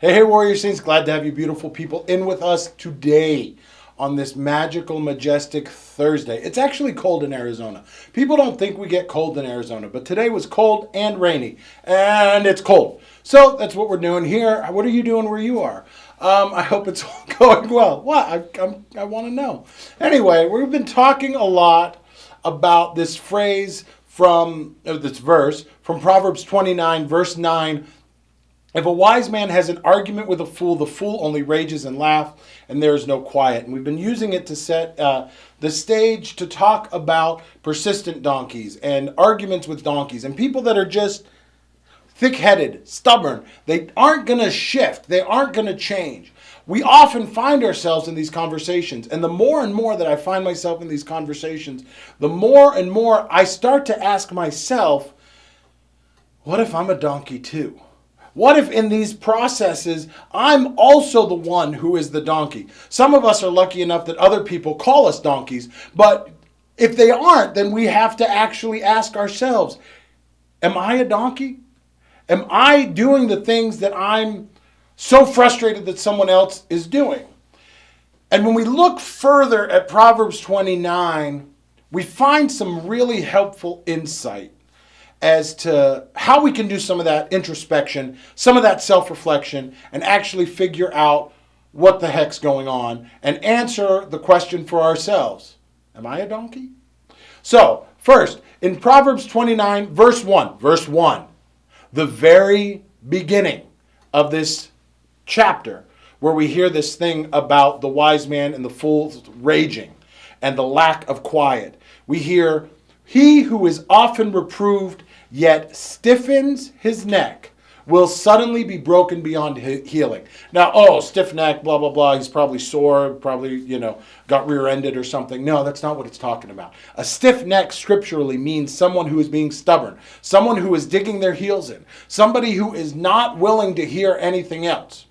Hey, Warrior Saints, glad to have you beautiful people in with us today on this magical, majestic Thursday. It's actually cold in Arizona. People don't think we get cold in Arizona, but today was cold and rainy, and it's cold. So that's what we're doing here. What are you doing where you are? I hope it's all going well. What? I want to know. Anyway, we've been talking a lot about this phrase this verse from Proverbs 29, verse 9. If a wise man has an argument with a fool, the fool only rages and laughs, and there is no quiet. And we've been using it to set the stage to talk about persistent donkeys and arguments with donkeys and people that are just thick-headed, stubborn. They aren't going to shift. They aren't going to change. We often find ourselves in these conversations, and the more and more that I find myself in these conversations, the more and more I start to ask myself, what if I'm a donkey too? What if in these processes, I'm also the one who is the donkey? Some of us are lucky enough that other people call us donkeys, but if they aren't, then we have to actually ask ourselves, am I a donkey? Am I doing the things that I'm so frustrated that someone else is doing? And when we look further at Proverbs 29, we find some really helpful insight as to how we can do some of that introspection, some of that self-reflection, and actually figure out what the heck's going on and answer the question for ourselves. Am I a donkey? So, first, in Proverbs 29, verse 1, the very beginning of this chapter, where we hear this thing about the wise man and the fool's raging and the lack of quiet. We hear, he who is often reproved yet stiffens his neck will suddenly be broken beyond healing. Now, stiff neck, blah, blah, blah. He's probably sore, probably, got rear-ended or something. No, that's not what it's talking about. A stiff neck scripturally means someone who is being stubborn, someone who is digging their heels in, somebody who is not willing to hear anything else.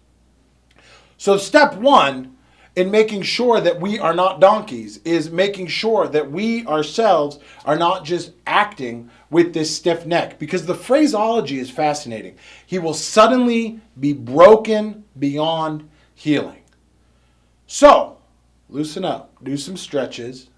So step one in making sure that we are not donkeys is making sure that we ourselves are not just acting with this stiff neck, because the phraseology is fascinating. He will suddenly be broken beyond healing. So, loosen up, do some stretches,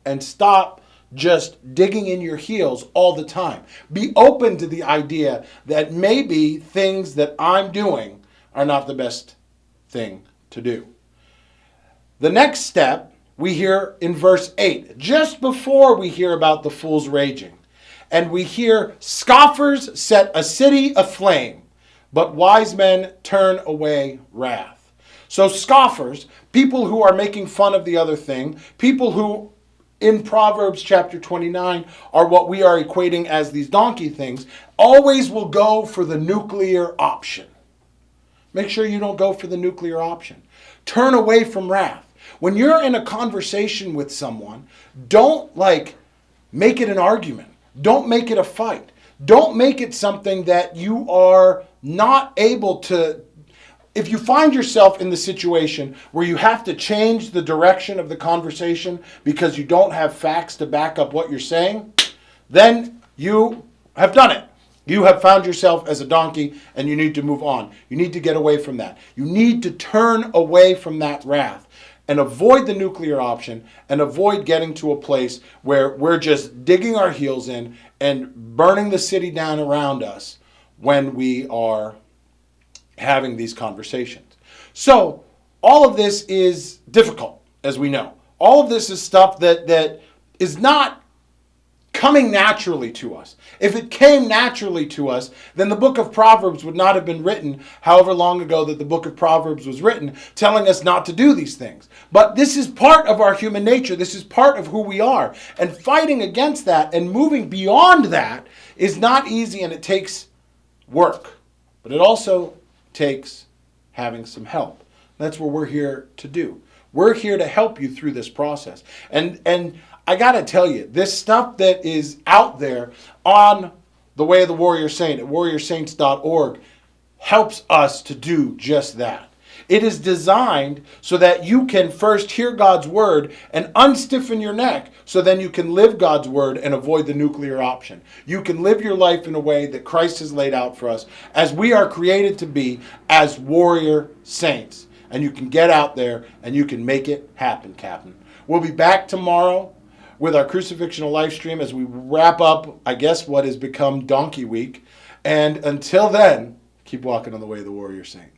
and stop just digging in your heels all the time. Be open to the idea that maybe things that I'm doing are not the best thing to do. The next step we hear in verse 8, just before we hear about the fool's raging. And we hear, scoffers set a city aflame, but wise men turn away wrath. So scoffers, people who are making fun of the other thing, people who in Proverbs chapter 29 are what we are equating as these donkey things, always will go for the nuclear option. Make sure you don't go for the nuclear option. Turn away from wrath. When you're in a conversation with someone, don't make it an argument. Don't make it a fight. Don't make it something that you are not able to. If you find yourself in the situation where you have to change the direction of the conversation because you don't have facts to back up what you're saying, then you have done it. You have found yourself as a donkey and you need to move on. You need to get away from that. You need to turn away from that wrath and avoid the nuclear option and avoid getting to a place where we're just digging our heels in and burning the city down around us when we are having these conversations. So all of this is difficult, as we know. All of this is stuff that is not coming naturally to us. If it came naturally to us, then the book of Proverbs would not have been written however long ago that the book of Proverbs was written, telling us not to do these things. But this is part of our human nature. This is part of who we are. And fighting against that and moving beyond that is not easy, and it takes work. But it also takes having some help. That's what we're here to do. We're here to help you through this process. And I got to tell you, this stuff that is out there on the Way of the Warrior Saint at warriorsaints.org helps us to do just that. It is designed so that you can first hear God's word and unstiffen your neck, so then you can live God's word and avoid the nuclear option. You can live your life in a way that Christ has laid out for us, as we are created to be as warrior saints. And you can get out there and you can make it happen, Captain. We'll be back tomorrow with our Crucifxional Life stream as we wrap up, I guess, what has become Donkey Week. And until then, keep walking on the way of the warrior saint.